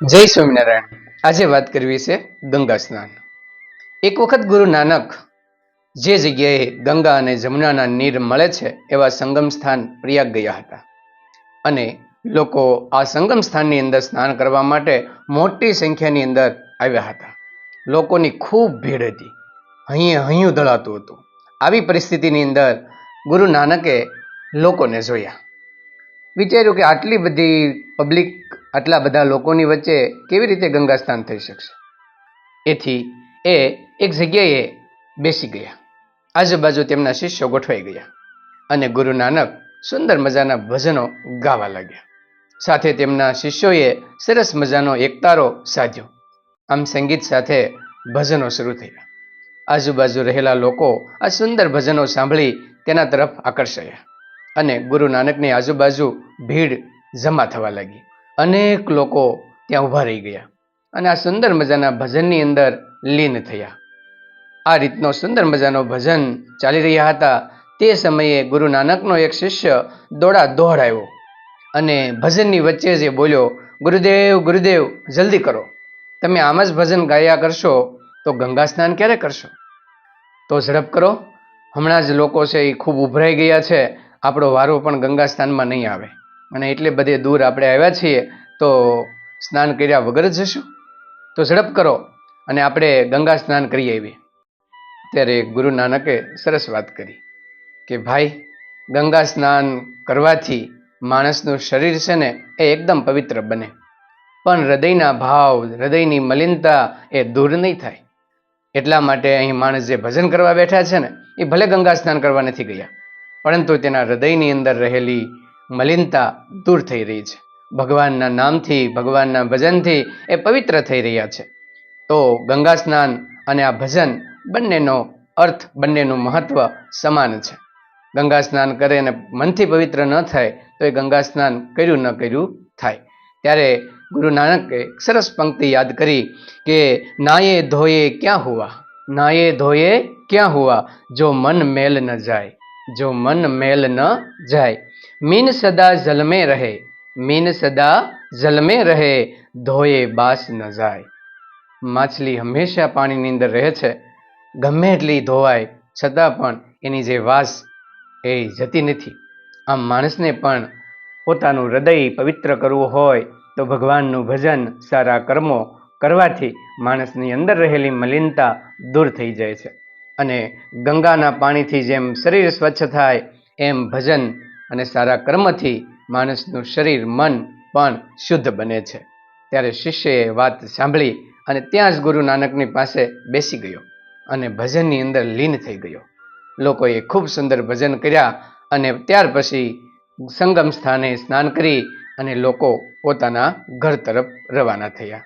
જય સ્વામિનારાયણ. આજે વાત કરવી છે ગંગા સ્નાન. એક વખત ગુરુ નાનક જે જગ્યાએ ગંગા અને જમુનાના નીર મળે છે એવા સંગમ સ્થાન પ્રયાગ ગયા હતા અને લોકો આ સંગમ સ્થાનની અંદર સ્નાન કરવા માટે મોટી સંખ્યાની અંદર આવ્યા હતા. લોકોની ખૂબ ભીડ હતી, હૈયું દળાતું હતું. આવી પરિસ્થિતિની અંદર ગુરુ નાનકે લોકોને જોયા, વિચાર્યું કે આટલી બધી પબ્લિક, આટલા બધા લોકોની વચ્ચે કેવી રીતે ગંગા સ્નાન થઈ શકશે. એથી એ એક જગ્યાએ બેસી ગયા. આજુબાજુ તેમના શિષ્યો ગોઠવાઈ ગયા અને ગુરુ નાનક સુંદર મજાના ભજનો ગાવા લાગ્યા. સાથે તેમના શિષ્યોએ સરસ મજાનો એકતારો સાધ્યો. આમ સંગીત સાથે ભજનો શરૂ થયા. આજુબાજુ રહેલા લોકો આ સુંદર ભજનો સાંભળી તેના તરફ આકર્ષાયા અને ગુરુ નાનકની આજુબાજુ ભીડ જમા થવા લાગી. અનેક લોકો ત્યાં ઊભા રહી ગયા અને આ સુંદર મજાના ભજનની અંદર લીન થયા. આ રીતનો સુંદર મજાનો ભજન ચાલી રહ્યા હતા. તે સમયે ગુરુ નાનકનો એક શિષ્ય દોડ આવ્યો અને ભજનની વચ્ચે જે બોલ્યો, ગુરુદેવ ગુરુદેવ જલ્દી કરો, તમે આમ જ ભજન ગાયા કરશો તો ગંગા સ્નાન ક્યારે કરશો? તો ઝડપ કરો, હમણાં જ લોકો છે એ ખૂબ ઉભરાઈ ગયા છે, આપણો વારો પણ ગંગા સ્નાનમાં નહીં આવે અને એટલે બધે દૂર આપણે આવ્યા છીએ તો સ્નાન કર્યા વગર જ જશું, તો ઝડપ કરો અને આપણે ગંગા સ્નાન કરી આવીએ. ત્યારે ગુરુ નાનકે સરસ વાત કરી કે ભાઈ, ગંગા સ્નાન કરવાથી માણસનું શરીર છે ને એ એકદમ પવિત્ર બને, પણ હૃદયના ભાવ, હૃદયની મલિનતા એ દૂર નહીં થાય. એટલા માટે અહીં માણસ જે ભજન કરવા બેઠા છે ને એ ભલે ગંગા સ્નાન કરવા નથી ગયા, પરંતુ તેના હૃદયની અંદર રહેલી મલિનતા દૂર થઈ રહી છે. ભગવાનના નામથી, ભગવાનના ભજનથી એ પવિત્ર થઈ રહ્યા છે. તો ગંગા સ્નાન અને આ ભજન બંનેનો અર્થ, બંનેનું મહત્વ સમાન છે. ગંગા સ્નાન કરે અને મનથી પવિત્ર ન થાય તો એ ગંગા સ્નાન કર્યું ન કર્યું થાય. ત્યારે ગુરુ નાનકે સરસ પંક્તિ યાદ કરી કે નાયે ધોયે ક્યાં હુઆ, નાયે ધોયે ક્યાં હુઆ, જો મન મેલ ન જાય, જો મન મેલ ન જાય, મીન સદા જલ में રહે, મીન સદા જલ में રહે, ધોયે બાસ ન જાય. માછલી હંમેશા પાણીની અંદર રહે છે, ગમે એટલી ધોવાય છતાં પણ એની જે વાસ એ જતી નથી. આમ માણસને પણ પોતાનું હૃદય પવિત્ર કરવું હોય તો ભગવાનનું ભજન, સારા કર્મો કરવાથી માણસની અંદર રહેલી મલિનતા દૂર થઈ જાય છે અને ગંગાના પાણીથી જેમ શરીર સ્વચ્છ થાય એમ ભજન અને સારા કર્મથી માણસનું શરીર, મન પણ શુદ્ધ બને છે. ત્યારે શિષ્યએ વાત સાંભળી અને ત્યાં જ ગુરુ નાનકની પાસે બેસી ગયો અને ભજનની અંદર લીન થઈ ગયો. લોકોએ ખૂબ સુંદર ભજન કર્યા અને ત્યાર પછી સંગમ સ્થાને સ્નાન કરી અને લોકો પોતાના ઘર તરફ રવાના થયા.